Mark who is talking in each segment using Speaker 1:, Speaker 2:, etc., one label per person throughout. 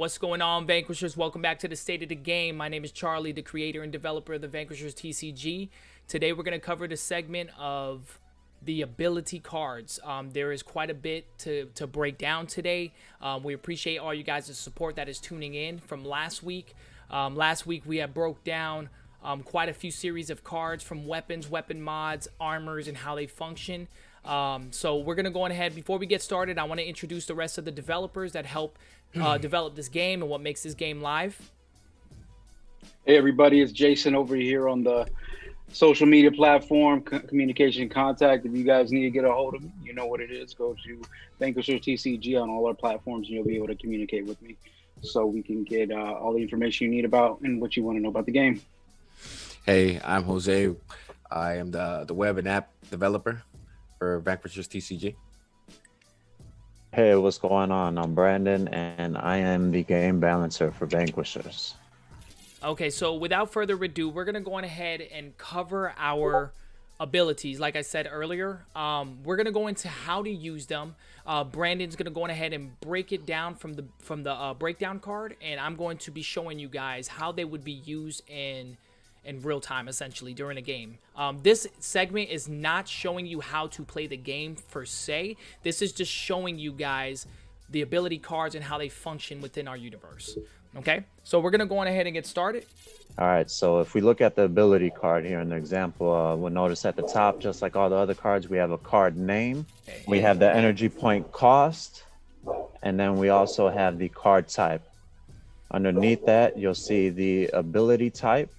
Speaker 1: What's going on, Vanquishers? Welcome back to the State of the Game. My name is Charlie, the creator and developer of the Vanquishers TCG. Today we're going to cover the segment of the ability cards. There is quite a bit to break down today. We appreciate all you guys' support that is tuning in from last week. Last week we have broke down quite a few series of cards from weapons, weapon mods, armors, and how they function. So we're going to go on ahead. Before we get started, I want to introduce the rest of the developers that help develop this game and what makes this game live.
Speaker 2: Hey everybody, it's Jason over here on the social media platform, communication contact. If you guys need to get a hold of me, you know what it is. Go to Vanquishers TCG on all our platforms and you'll be able to communicate with me so we can get all the information you need about and what you want to know about the game.
Speaker 3: Hey, I'm Jose. I am the web and app developer for Vanquishers TCG.
Speaker 4: Hey, what's going on? I'm Brandon, and I am the game balancer for Vanquishers.
Speaker 1: Okay, so without further ado, we're going to go on ahead and cover our abilities. Like I said earlier, we're going to go into how to use them. Brandon's going to go on ahead and break it down from the breakdown card, and I'm going to be showing you guys how they would be used in real time, essentially, during a game. This segment is not showing you how to play the game per se. This is just showing you guys the ability cards and how they function within our universe. Okay, so we're gonna go on ahead and get started.
Speaker 4: All right, so if we look at the ability card here in the example, we'll notice at the top, just like all the other cards, we have a card name. We have the energy point cost, and then we also have the card type. Underneath that, you'll see the ability type.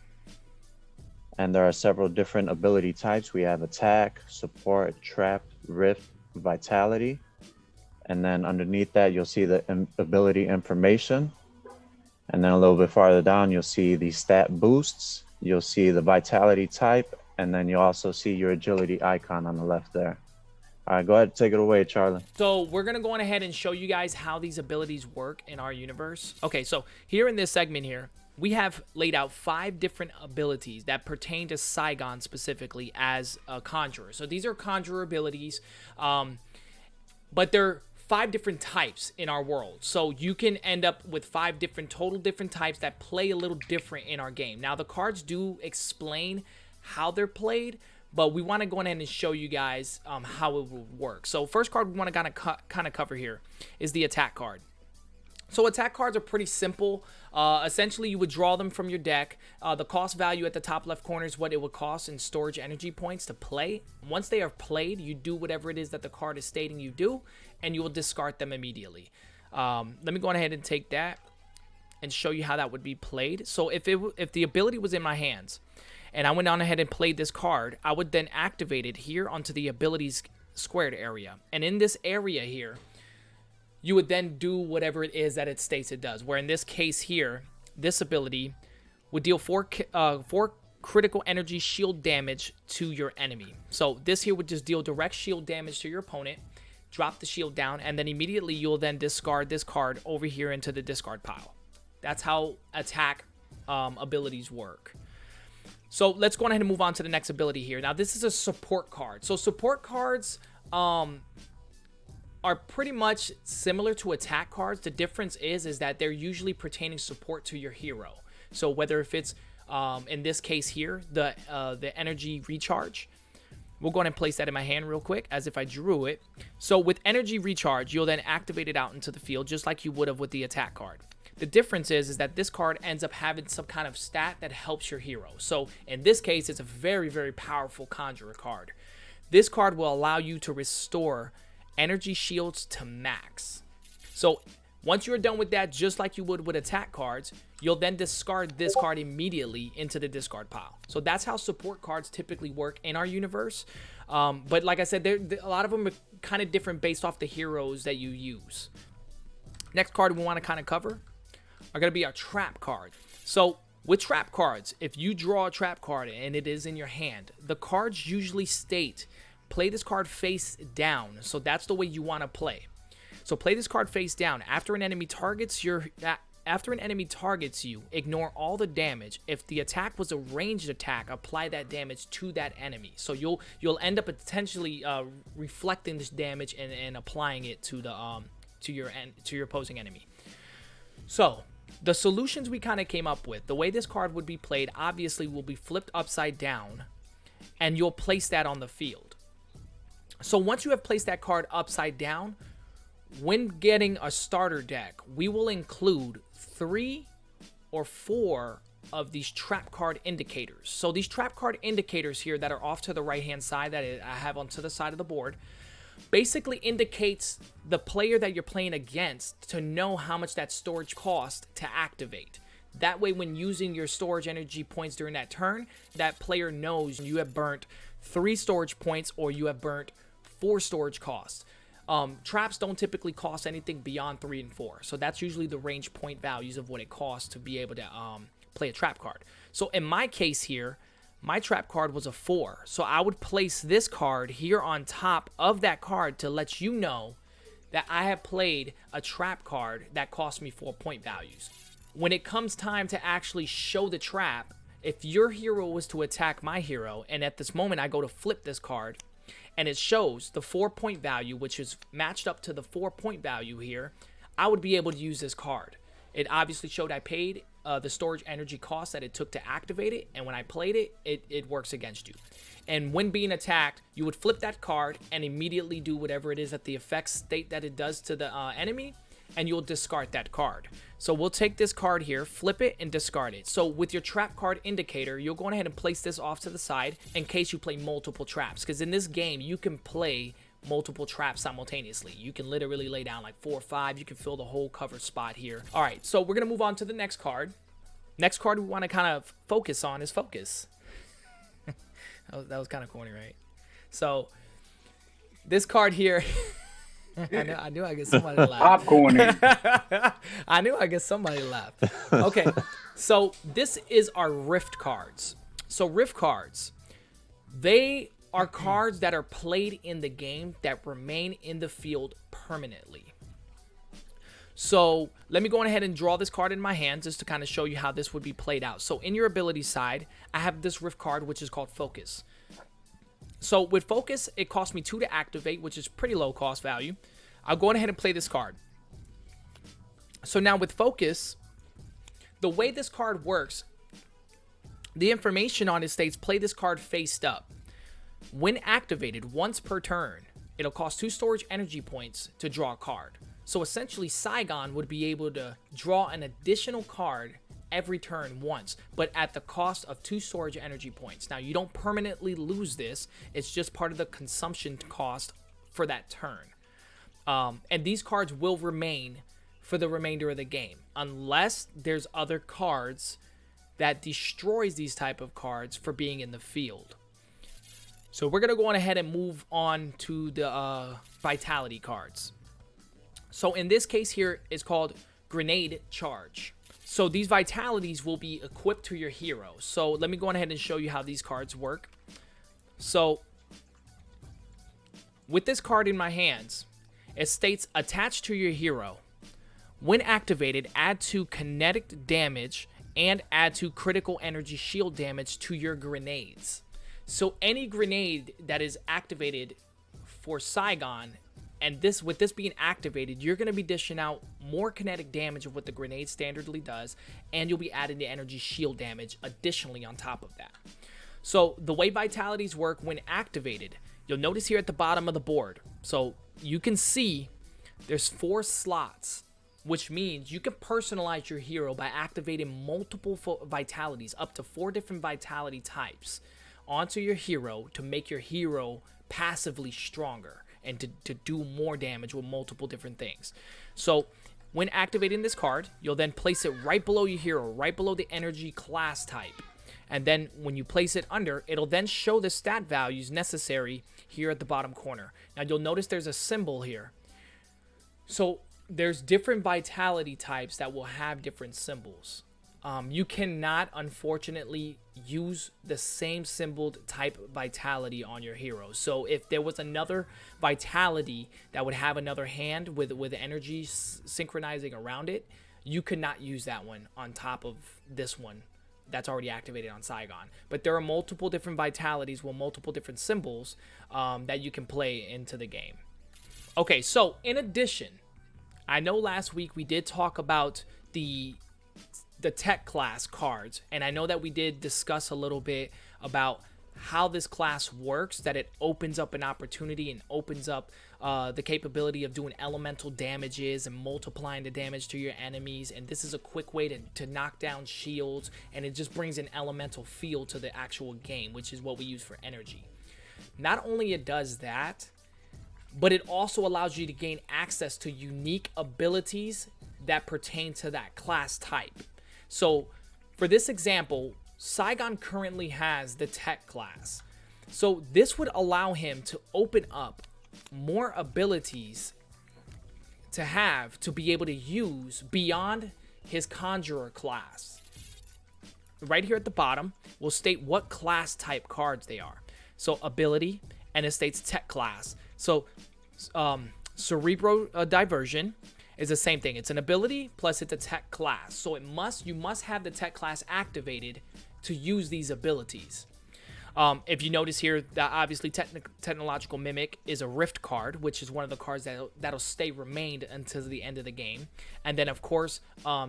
Speaker 4: And there are several different ability types. We have attack, support, trap, rift, vitality. And then underneath that, you'll see the ability information. And then a little bit farther down, you'll see the stat boosts. You'll see the vitality type. And then you'll also see your agility icon on the left there. All right, go ahead and take it away, Charlie.
Speaker 1: So we're going to go on ahead and show you guys how these abilities work in our universe. Okay, so here in this segment here, we have laid out 5 different abilities that pertain to Saigon specifically as a conjurer. So these are conjurer abilities, but they're 5 different types in our world. So you can end up with 5 total different types that play a little different in our game. Now the cards do explain how they're played, but we want to go ahead and show you guys how it will work. So first card we want to kind of cover here is the attack card. So attack cards are pretty simple. Essentially, you would draw them from your deck. The cost value at the top left corner is what it would cost in storage energy points to play. Once they are played, you do whatever it is that the card is stating you do, and you will discard them immediately. Let me go on ahead and take that and show you how that would be played. So if the ability was in my hands, and I went on ahead and played this card, I would then activate it here onto the abilities squared area. And in this area here, you would then do whatever it is that it states it does. Where in this case here, this ability would deal 4 critical energy shield damage to your enemy. So this here would just deal direct shield damage to your opponent, drop the shield down, and then immediately you'll then discard this card over here into the discard pile. That's how attack abilities work. So let's go ahead and move on to the next ability here. Now this is a support card. So support cards are pretty much similar to attack cards. The difference is that they're usually pertaining support to your hero. So whether if it's in this case here, the energy recharge, we'll go ahead and place that in my hand real quick as if I drew it. So with energy recharge, you'll then activate it out into the field just like you would have with the attack card. The difference is that this card ends up having some kind of stat that helps your hero. So in this case, it's a very, very powerful conjurer card. This card will allow you to restore energy shields to max. So once you're done with that, just like you would with attack cards, you'll then discard this card immediately into the discard pile. So that's how support cards typically work in our universe. But like I said, a lot of them are kind of different based off the heroes that you use. Next card we want to kind of cover are going to be our trap card. So with trap cards, if you draw a trap card and it is in your hand, the cards usually state play this card face down. So that's the way you want to play. So play this card face down. After an enemy targets you, ignore all the damage. If the attack was a ranged attack, apply that damage to that enemy. So you'll end up potentially reflecting this damage and applying it to the to your opposing enemy. So the solutions we kind of came up with, the way this card would be played, obviously will be flipped upside down, and you'll place that on the field. So once you have placed that card upside down, when getting a starter deck, we will include 3 or 4 of these trap card indicators. So these trap card indicators here that are off to the right hand side that I have onto the side of the board basically indicates the player that you're playing against to know how much that storage costs to activate. That way, when using your storage energy points during that turn, that player knows you have burnt 3 storage points or you have burnt 4 storage costs. Traps don't typically cost anything beyond 3 and 4. So that's usually the range point values of what it costs to be able to play a trap card. So in my case here, my trap card was a 4. So I would place this card here on top of that card to let you know that I have played a trap card that cost me 4 point values. When it comes time to actually show the trap, if your hero was to attack my hero, and at this moment I go to flip this card, and it shows the 4 point value, which is matched up to the 4 point value here, I would be able to use this card. It obviously showed I paid the storage energy cost that it took to activate it, and when I played it, it works against you. And when being attacked, you would flip that card and immediately do whatever it is that the effects state that it does to the enemy, and you'll discard that card. So we'll take this card here, flip it, and discard it. So with your trap card indicator, you'll go ahead and place this off to the side in case you play multiple traps, because in this game, you can play multiple traps simultaneously. You can literally lay down like 4 or 5. You can fill the whole cover spot here. All right, so we're going to move on to the next card. Next card we want to kind of focus on is Focus. that was kind of corny, right? So this card here... I knew I'd get somebody to laugh.
Speaker 2: Popcorning.
Speaker 1: I knew I'd get somebody to laugh. Okay, so this is our Rift cards. So Rift cards, they are cards that are played in the game that remain in the field permanently. So let me go ahead and draw this card in my hand just to kind of show you how this would be played out. So in your ability side, I have this Rift card, which is called Focus. So with Focus, it costs me 2 to activate, which is pretty low cost value. I'll go ahead and play this card. So now with Focus, the way this card works, the information on it states play this card faced up. When activated once per turn, it'll cost 2 storage energy points to draw a card. So essentially, Saigon would be able to draw an additional card every turn once, but at the cost of 2 storage energy points. Now, you don't permanently lose this. It's just part of the consumption cost for that turn. And these cards will remain for the remainder of the game, unless there's other cards that destroys these type of cards for being in the field. So we're going to go on ahead and move on to the Vitality cards. So in this case here, it's called Grenade Charge. So these Vitalities will be equipped to your hero. So let me go on ahead and show you how these cards work. So with this card in my hands, it states attached to your hero. When activated, add 2 kinetic damage and add 2 critical energy shield damage to your grenades. So any grenade that is activated for Saigon, and with this being activated, you're going to be dishing out more kinetic damage of what the grenade standardly does, and you'll be adding the energy shield damage additionally on top of that. So the way Vitalities work when activated, you'll notice here at the bottom of the board, so you can see there's 4 slots, which means you can personalize your hero by activating multiple Vitalities, up to 4 different Vitality types, onto your hero to make your hero passively stronger and to do more damage with multiple different things. So when activating this card, you'll then place it right below your hero, right below the energy class type. And then when you place it under, it'll then show the stat values necessary here at the bottom corner. Now you'll notice there's a symbol here. So there's different Vitality types that will have different symbols. You cannot, unfortunately, use the same symboled type Vitality on your hero. So if there was another Vitality that would have another hand with energy synchronizing around it, you could not use that one on top of this one that's already activated on Saigon. But there are multiple different Vitalities with multiple different symbols that you can play into the game. Okay, so in addition, I know last week we did talk about the tech class cards, and I know that we did discuss a little bit about how this class works, that it opens up an opportunity and opens up the capability of doing elemental damages and multiplying the damage to your enemies, and this is a quick way to knock down shields, and it just brings an elemental feel to the actual game, which is what we use for energy. Not only it does that, but it also allows you to gain access to unique abilities that pertain to that class type. So for this example, Saigon currently has the tech class. So this would allow him to open up more abilities to be able to use beyond his conjurer class. Right here at the bottom, we'll state what class type cards they are. So ability, and it states tech class. So Cerebral Diversion is the same thing. It's an ability plus it's a tech class. So you must have the tech class activated to use these abilities. If you notice here, that obviously Technological Mimic is a Rift card, which is one of the cards that'll stay remained until the end of the game. And then, of course,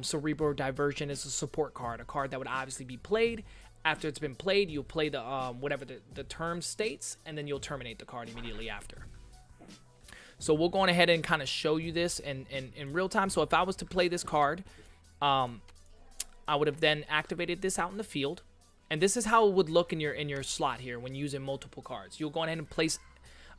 Speaker 1: Cerebral Diversion is a support card, a card that would obviously be played. After it's been played, you'll play the whatever the term states, and then you'll terminate the card immediately after. So we'll go on ahead and kind of show you this in real time. So if I was to play this card, I would have then activated this out in the field. And this is how it would look in your slot here when using multiple cards. You'll go ahead and place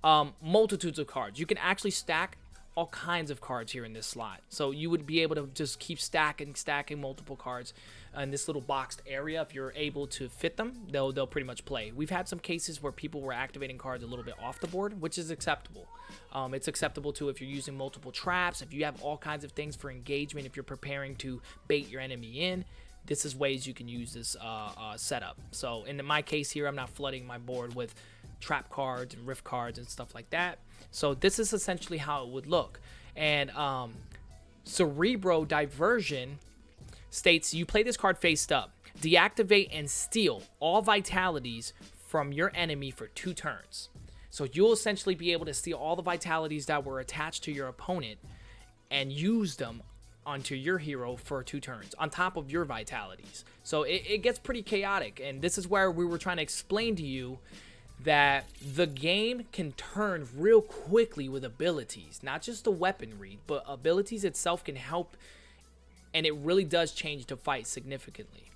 Speaker 1: multitudes of cards. You can actually stack all kinds of cards here in this slot. So you would be able to just keep stacking multiple cards in this little boxed area. If you're able to fit them, they'll pretty much play. We've had some cases where people were activating cards a little bit off the board, which is acceptable. It's acceptable too if you're using multiple traps, if you have all kinds of things for engagement, if you're preparing to bait your enemy in. This is ways you can use this setup. So in my case here, I'm not flooding my board with trap cards and rift cards and stuff like that. So this is essentially how it would look. And Cerebral Diversion states you play this card face up, deactivate and steal all vitalities from your enemy for 2 turns. So you'll essentially be able to steal all the vitalities that were attached to your opponent and use them onto your hero for 2 turns on top of your vitalities. So it gets pretty chaotic, and this is where we were trying to explain to you that the game can turn real quickly with abilities, not just the weaponry, but abilities itself can help, and it really does change the fight significantly.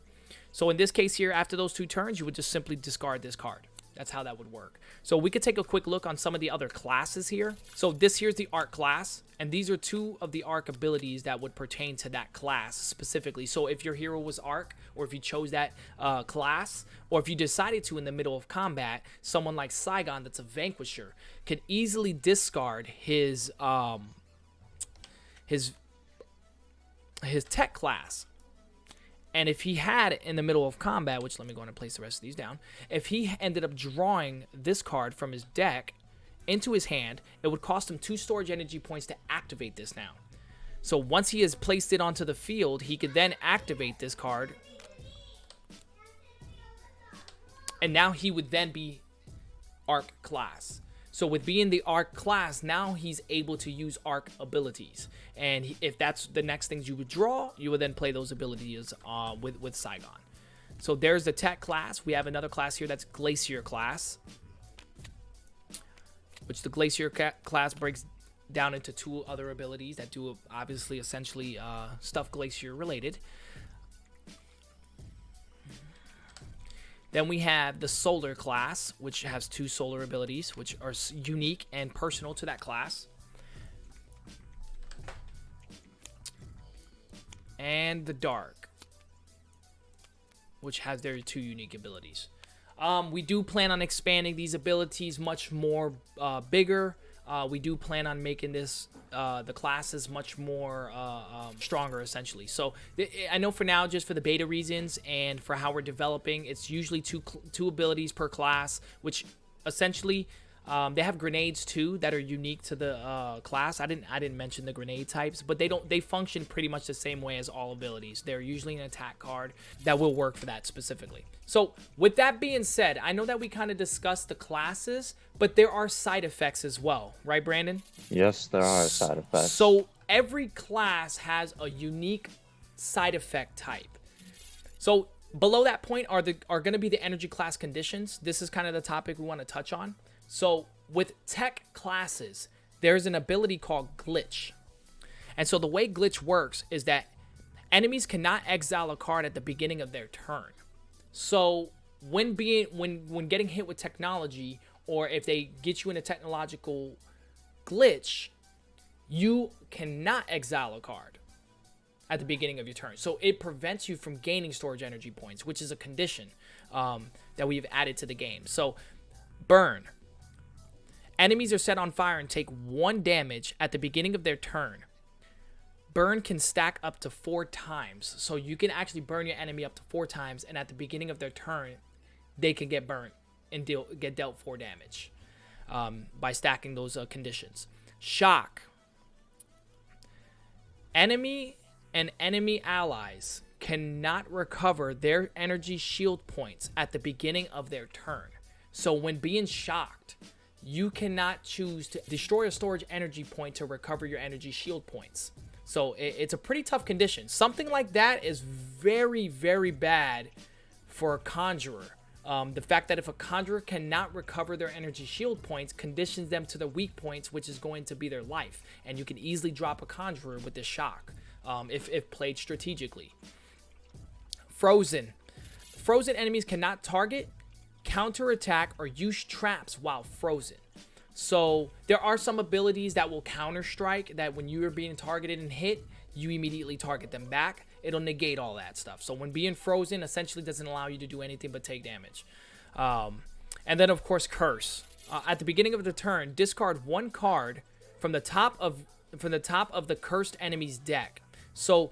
Speaker 1: So in this case here, after those 2 turns, you would just simply discard this card. That's how that would work. So we could take a quick look on some of the other classes here. So this here's the Arc class, and these are 2 of the Arc abilities that would pertain to that class specifically. So if your hero was Arc, or if you chose that class, or if you decided to in the middle of combat, someone like Saigon that's a Vanquisher could easily discard his tech class. And if he had in the middle of combat, which let me go and place the rest of these down, if he ended up drawing this card from his deck into his hand, it would cost him 2 storage energy points to activate this now. So once he has placed it onto the field, he could then activate this card. And now he would then be Arc class. So with being the Arc class, now he's able to use Arc abilities. And if that's the next things you would draw, you would then play those abilities with Saigon. So there's the tech class. We have another class here that's Glacier class, which the Glacier class breaks down into 2 other abilities that do obviously essentially stuff Glacier related. Then we have the Solar class, which has 2 solar abilities, which are unique and personal to that class. And the Dark, which has their 2 unique abilities. We do plan on expanding these abilities much more bigger. We do plan on making this the classes much more stronger, essentially. So I know for now, just for the beta reasons and for how we're developing, it's usually two abilities per class, which essentially they have grenades too that are unique to the class. I didn't mention the grenade types, but they function pretty much the same way as all abilities. They're usually an attack card that will work for that specifically. So with that being said, I know that we kind of discussed the classes, but there are side effects as well, right, Brandon?
Speaker 4: Yes, there are side effects.
Speaker 1: So every class has a unique side effect type. So below that point are going to be the energy class conditions. This is kind of the topic we want to touch on. So with tech classes, there's an ability called glitch. And so the way glitch works is that enemies cannot exile a card at the beginning of their turn. So when getting hit with technology, or if they get you in a technological glitch, you cannot exile a card at the beginning of your turn. So it prevents you from gaining storage energy points, which is a condition that we've added to the game. So burn. Enemies are set on fire and take 1 damage at the beginning of their turn. Burn can stack up to 4 times. So you can actually burn your enemy up to 4 times, and at the beginning of their turn, they can get burnt and get dealt 4 damage by stacking those conditions. Shock. Enemy and enemy allies cannot recover their energy shield points at the beginning of their turn. So when being shocked, you cannot choose to destroy a storage energy point to recover your energy shield points. So it's a pretty tough condition. Something like that is very, very bad for a conjurer. The fact that if a conjurer cannot recover their energy shield points conditions them to the weak points, which is going to be their life. And you can easily drop a conjurer with this shock if played strategically. Frozen. Frozen enemies cannot target, counterattack, or use traps while frozen. So there are some abilities that will counter strike, that when you are being targeted and hit, you immediately target them back. It'll negate all that stuff. So when being frozen essentially doesn't allow you to do anything but take damage. And then of course curse. At the beginning of the turn, discard 1 card from the top of the cursed enemy's deck. So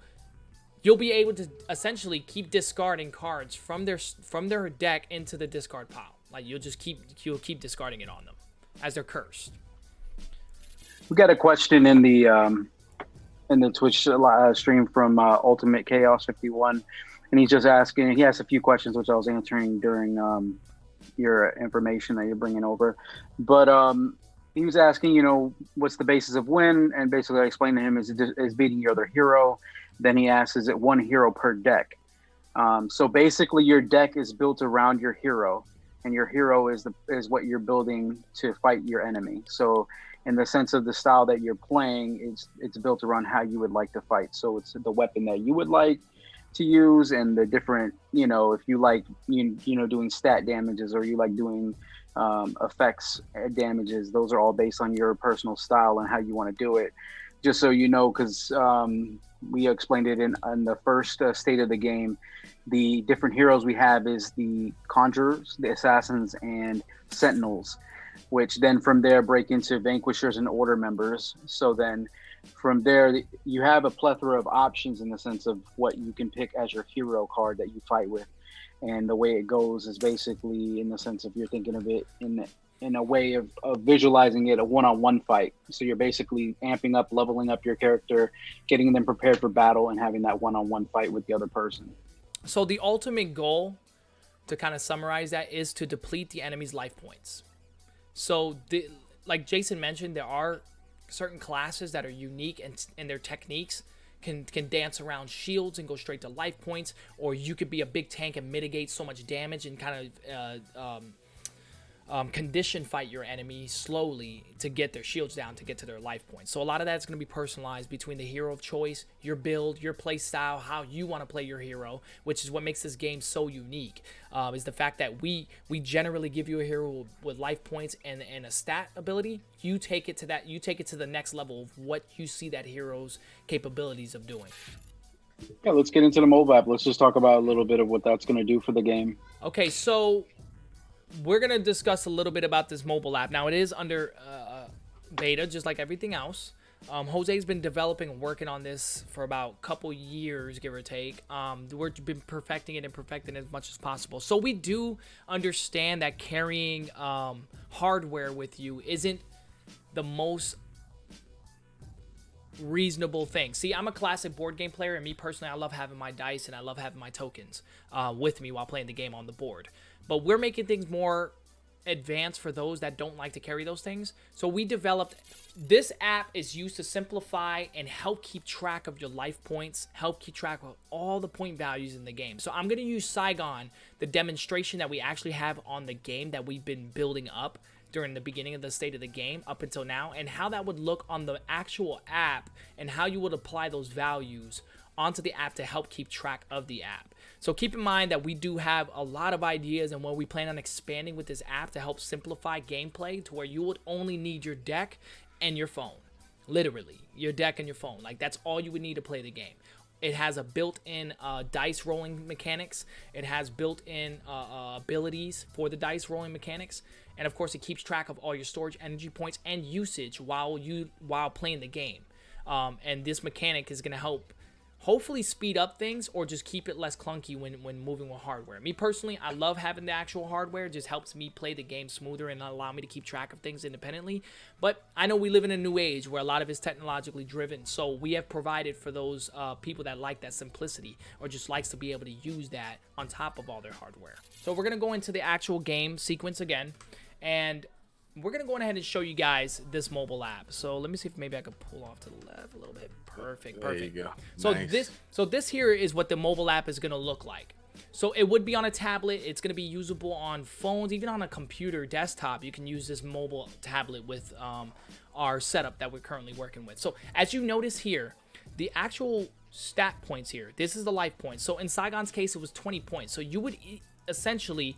Speaker 1: you'll be able to essentially keep discarding cards from their deck into the discard pile. Like you'll keep discarding it on them as they're cursed.
Speaker 2: We got a question in the Twitch stream from Ultimate Chaos 51, and he's just asking. He asked a few questions which I was answering during your information that you're bringing over, but he was asking, what's the basis of win, and basically I explained to him is beating your other hero. Then he asks, is it 1 hero per deck? So basically, your deck is built around your hero, and your hero is what you're building to fight your enemy. So in the sense of the style that you're playing, it's built around how you would like to fight. So it's the weapon that you would like to use, and the different, if you like, doing stat damages, or you like doing effects damages, those are all based on your personal style and how you want to do it. Just so you know, because we explained it in the first state of the game, the different heroes we have is the conjurers, the assassins, and sentinels, which then from there break into vanquishers and order members. So then from there, you have a plethora of options in the sense of what you can pick as your hero card that you fight with. And the way it goes is basically in the sense of you're thinking of it in a way of visualizing it, a one-on-one fight. So you're basically amping up, leveling up your character, getting them prepared for battle, and having that one-on-one fight with the other person.
Speaker 1: So the ultimate goal, to kind of summarize that, is to deplete the enemy's life points. So like Jason mentioned, there are certain classes that are unique, and their techniques can dance around shields and go straight to life points, or you could be a big tank and mitigate so much damage and kind of condition fight your enemy slowly to get their shields down to get to their life points. So a lot of that's going to be personalized between the hero of choice, your build, your play style, how you want to play your hero, which is what makes this game so unique, is the fact that we generally give you a hero with life points and a stat ability. You take it to the next level of what you see that hero's capabilities of doing.
Speaker 2: Yeah, let's get into the mobile app. Let's just talk about a little bit of what that's going to do for the game.
Speaker 1: Okay, so we're going to discuss a little bit about this mobile app. Now, it is under beta, just like everything else. Jose's been developing and working on this for about a couple years, give or take. We've been perfecting it as much as possible. So we do understand that carrying hardware with you isn't the most reasonable thing. See, I'm a classic board game player, and me personally, I love having my dice and I love having my tokens with me while playing the game on the board. But we're making things more advanced for those that don't like to carry those things. So we developed this app is used to simplify and help keep track of your life points, help keep track of all the point values in the game. So I'm going to use Saigon, the demonstration that we actually have on the game that we've been building up during the beginning of the state of the game up until now, and how that would look on the actual app and how you would apply those values onto the app to help keep track of the app. So keep in mind that we do have a lot of ideas and what we plan on expanding with this app to help simplify gameplay to where you would only need your deck and your phone. Literally, your deck and your phone. Like, that's all you would need to play the game. It has a built-in dice rolling mechanics. It has built-in abilities for the dice rolling mechanics. And of course, it keeps track of all your storage energy points and usage while playing the game. And this mechanic is going to help hopefully speed up things or just keep it less clunky when moving with hardware. Me personally, I love having the actual hardware. It just helps me play the game smoother and allow me to keep track of things independently. But I know we live in a new age where a lot of it's technologically driven. So we have provided for those people that like that simplicity or just likes to be able to use that on top of all their hardware. So we're going to go into the actual game sequence again. And we're going to go ahead and show you guys this mobile app. So let me see if maybe I can pull off to the left a little bit. Perfect.
Speaker 3: There you go.
Speaker 1: So
Speaker 3: Nice.
Speaker 1: this here is what the mobile app is going to look like. So it would be on a tablet. It's going to be usable on phones, even on a computer desktop. You can use this mobile tablet with our setup that we're currently working with. So as you notice here, the actual stat points here, this is the life points. So in Saigon's case, it was 20 points. So you would essentially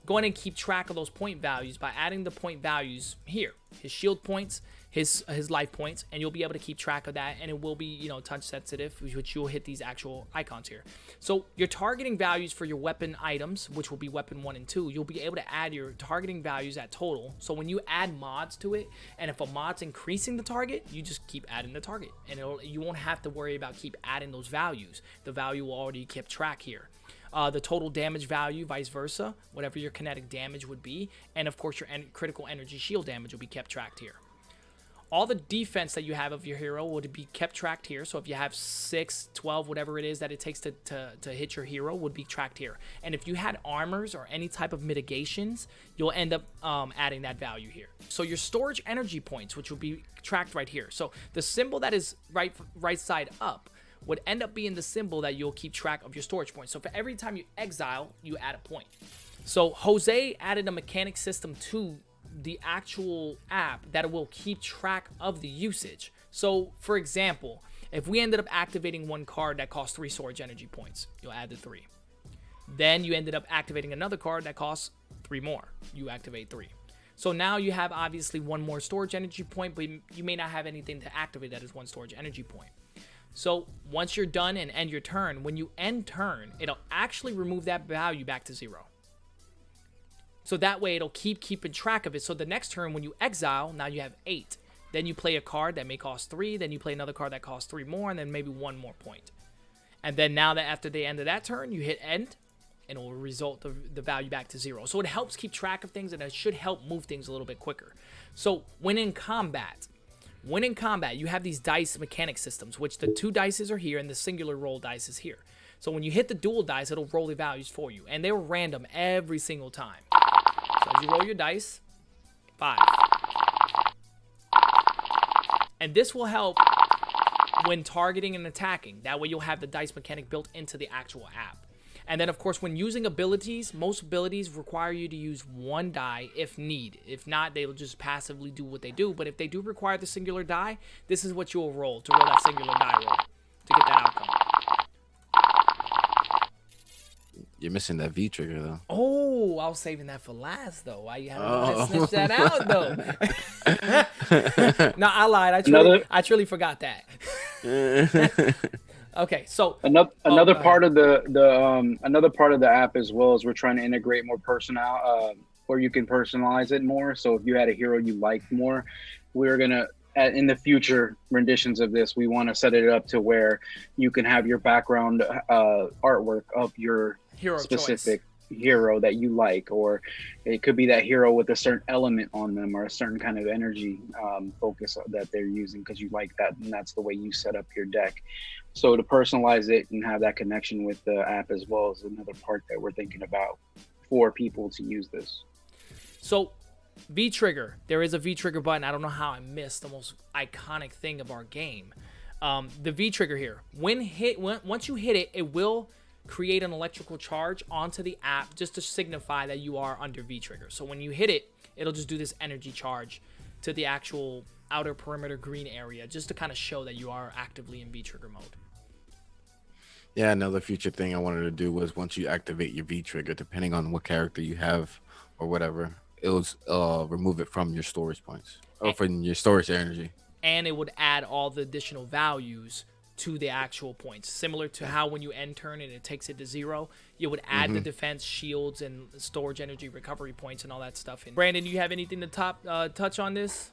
Speaker 1: go ahead and keep track of those point values by adding the point values here, his shield points, his life points, and you'll be able to keep track of that, and it will be, you know, touch sensitive, which you'll hit these actual icons here. So your targeting values for your weapon items, which will be weapon 1 and 2, you'll be able to add your targeting values at total. So when you add mods to it, and if a mod's increasing the target, you just keep adding the target, and you won't have to worry about keep adding those values. The value will already keep track here. The total damage value, vice versa, whatever your kinetic damage would be, and of course your critical energy shield damage will be kept tracked here. All the defense that you have of your hero would be kept tracked here. So if you have 6, 12, whatever it is that it takes to hit your hero would be tracked here. And if you had armors or any type of mitigations, you'll end up adding that value here. So your storage energy points, which will be tracked right here. So the symbol that is right side up would end up being the symbol that you'll keep track of your storage points. So for every time you exile, you add a point. So Jose added a mechanic system to the actual app that will keep track of the usage. So for example, if we ended up activating one card that costs 3 storage energy points, you'll add the 3. Then you ended up activating another card that costs 3 more. You activate 3. So now you have obviously 1 more storage energy point, but you may not have anything to activate that is 1 storage energy point. So once you're done and end your turn, when you end turn, it'll actually remove that value back to 0. So that way it'll keeping track of it. So the next turn when you exile, now you have 8. Then you play a card that may cost 3. Then you play another card that costs 3 more, and then maybe 1 more point. And then now that after the end of that turn, you hit end, and it will result the value back to 0. So it helps keep track of things, and it should help move things a little bit quicker. So when in combat, you have these dice mechanic systems, which the 2 dices are here, and the singular roll dice is here. So when you hit the dual dice, it'll roll the values for you, and they're random every single time. So as you roll your dice, 5. And this will help when targeting and attacking. That way you'll have the dice mechanic built into the actual app. And then, of course, when using abilities, most abilities require you to use 1 die if need. If not, they'll just passively do what they do. But if they do require the singular die, this is what you'll roll to roll that singular die roll to get that outcome.
Speaker 3: You're missing that V trigger though.
Speaker 1: Oh, I was saving that for last though. Why you haven't snitched that out though? No, I lied. I truly forgot that. Okay, so
Speaker 2: another part of another part of the app as well is we're trying to integrate more where you can personalize it more. So if you had a hero you liked more, we're gonna in the future renditions of this, we want to set it up to where you can have your background artwork of your
Speaker 1: hero
Speaker 2: specific hero that you like, or it could be that hero with a certain element on them or a certain kind of energy focus that they're using because you like that, and that's the way you set up your deck. So to personalize it and have that connection with the app as well is another part that we're thinking about for people to use this.
Speaker 1: So V trigger, there is a V trigger button. I don't know how I missed the most iconic thing of our game. The V trigger here, once you hit it, it will create an electrical charge onto the app just to signify that you are under V trigger. So when you hit it, it'll just do this energy charge to the actual outer perimeter green area just to kind of show that you are actively in V trigger mode.
Speaker 3: Yeah, another future thing I wanted to do was once you activate your V trigger, depending on what character you have or whatever, it'll remove it from your storage points or from your storage energy.
Speaker 1: And it would add all the additional values to the actual points, similar to how when you end turn and it takes it to 0, you would add the defense, shields, and storage energy recovery points and all that stuff. And Brandon, you have anything to touch on this?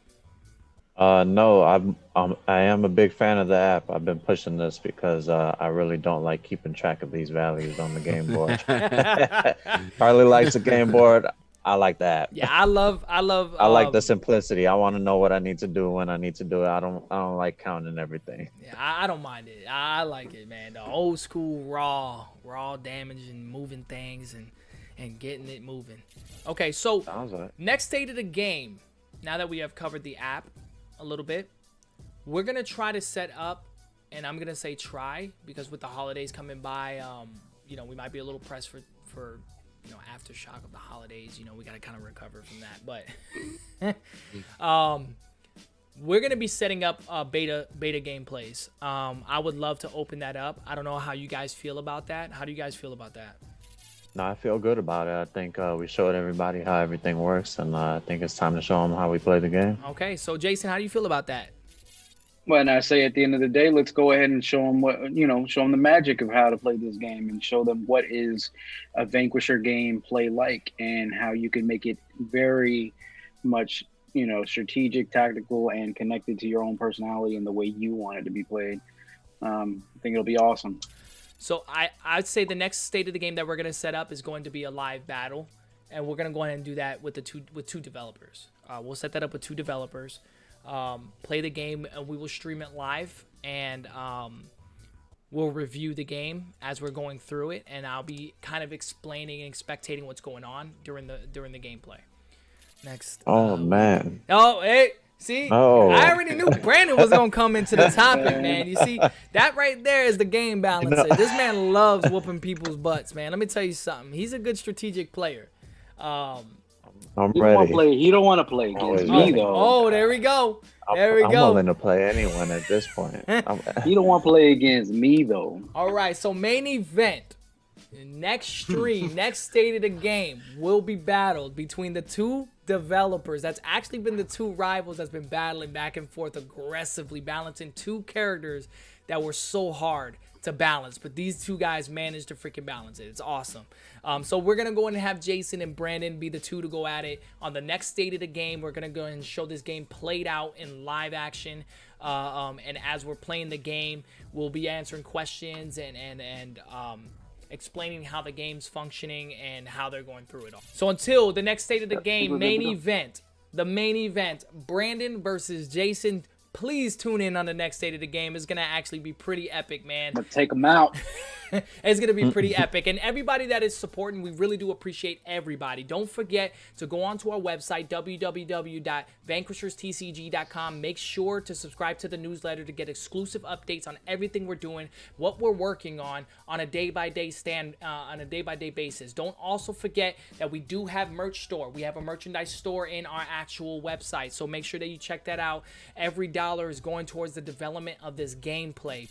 Speaker 4: No, I am a big fan of the app. I've been pushing this because I really don't like keeping track of these values on the game board. Harley likes the game board. I like the app.
Speaker 1: Yeah, I love.
Speaker 4: I like the simplicity. I want to know what I need to do when I need to do it. I don't like counting everything.
Speaker 1: Yeah, I don't mind it. I like it, man. The old school raw damage and moving things and getting it moving. Okay, so next state of the game. Now that we have covered the app a little bit, we're gonna try to set up, and I'm gonna say try because with the holidays coming by, we might be a little pressed for aftershock of the holidays. We got to kind of recover from that. But we're going to be setting up beta gameplays. I would love to open that up. I don't know how you guys feel about that. How do you guys feel about that?
Speaker 4: No, I feel good about it. I think we showed everybody how everything works, and I think it's time to show them how we play the game.
Speaker 1: Okay, so Jason, how do you feel about that?
Speaker 2: Well, and I say at the end of the day, let's go ahead and show them show them the magic of how to play this game and show them what is a Vanquisher game play like and how you can make it very much, strategic, tactical, and connected to your own personality and the way you want it to be played. I think it'll be awesome.
Speaker 1: So I'd say the next state of the game that we're going to set up is going to be a live battle, and we're going to go ahead and do that with two developers. We'll set that up with 2 developers. Play the game, and we will stream it live, and we'll review the game as we're going through it, and I'll be kind of explaining and spectating what's going on during the gameplay. Next.
Speaker 4: Oh man.
Speaker 1: Oh, hey, see, I already knew Brandon was gonna come into the topic, man. You see, that right there is the game balancer. This man loves whooping people's butts, man. Let me tell you something. He's a good strategic player.
Speaker 4: I'm ready.
Speaker 2: He don't want to play against me, though.
Speaker 1: Oh, there we go. There we go.
Speaker 4: I'm willing to play anyone at this point.
Speaker 2: He don't want to play against me, though.
Speaker 1: All right, so main event. Next stream, next state of the game will be battled between the 2 developers. That's actually been the 2 rivals that's been battling back and forth aggressively, balancing 2 characters that were so hard to balance, but these 2 guys managed to freaking balance it. It's awesome. So we're gonna go ahead and have Jason and Brandon be the 2 to go at it on the next state of the game. We're gonna go ahead and show this game played out in live action, and as we're playing the game, we'll be answering questions and explaining how the game's functioning and how they're going through it all. So until the next state of the game, main event, Brandon versus Jason. Please tune in on the next state of the game. It's going to actually be pretty epic, man.
Speaker 2: Let's take them out.
Speaker 1: It's going to be pretty epic. And everybody that is supporting, we really do appreciate everybody. Don't forget to go onto our website, www.vanquisherstcg.com. Make sure to subscribe to the newsletter to get exclusive updates on everything we're doing, what we're working on a day-by-day basis. Don't also forget that we do have merch store. We have a merchandise store in our actual website. So make sure that you check that out. Every dollar is going towards the development of this gameplay.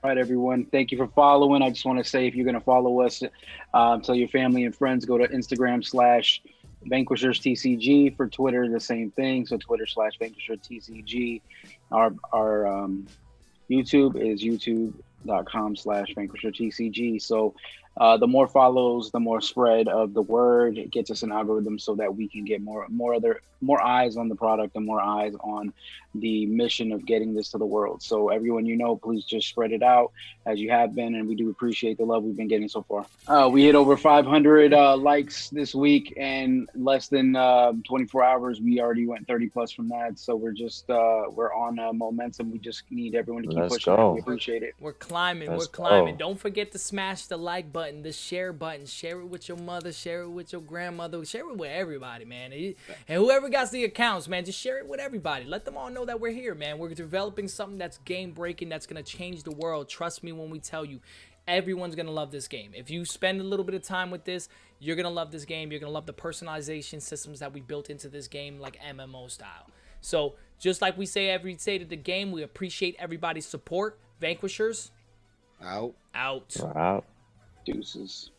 Speaker 2: All right, everyone. Thank you for following. I just want to say, if you're going to follow us, tell your family and friends, go to Instagram /VanquishersTCG. For Twitter, the same thing. So Twitter /VanquisherTCG. Our YouTube is youtube.com/VanquisherTCG. So the more follows, the more spread of the word. It gets us an algorithm so that we can get more eyes on the product and more eyes on the mission of getting this to the world. So everyone, please just spread it out as you have been, and we do appreciate the love we've been getting so far. We hit over 500 likes this week, and less than 24 hours, we already went 30 plus from that. So we're just we're on momentum. We just need everyone to keep pushing. We appreciate it.
Speaker 1: We're climbing. Don't forget to smash the like button. button, the share button. Share it with your mother, share it with your grandmother, share it with everybody, man. And whoever got the accounts, man, just share it with everybody. Let them all know that we're here, man. We're developing something that's game breaking, that's gonna change the world. Trust me when we tell you. Everyone's going to love this game. If you spend a little bit of time with this, you're going to love this game. You're going to love the personalization systems that we built into this game, like MMO style. So just like we say every day to the game, we appreciate everybody's support. Vanquishers,
Speaker 3: Out.
Speaker 1: out.
Speaker 4: We're out.
Speaker 2: Deuces.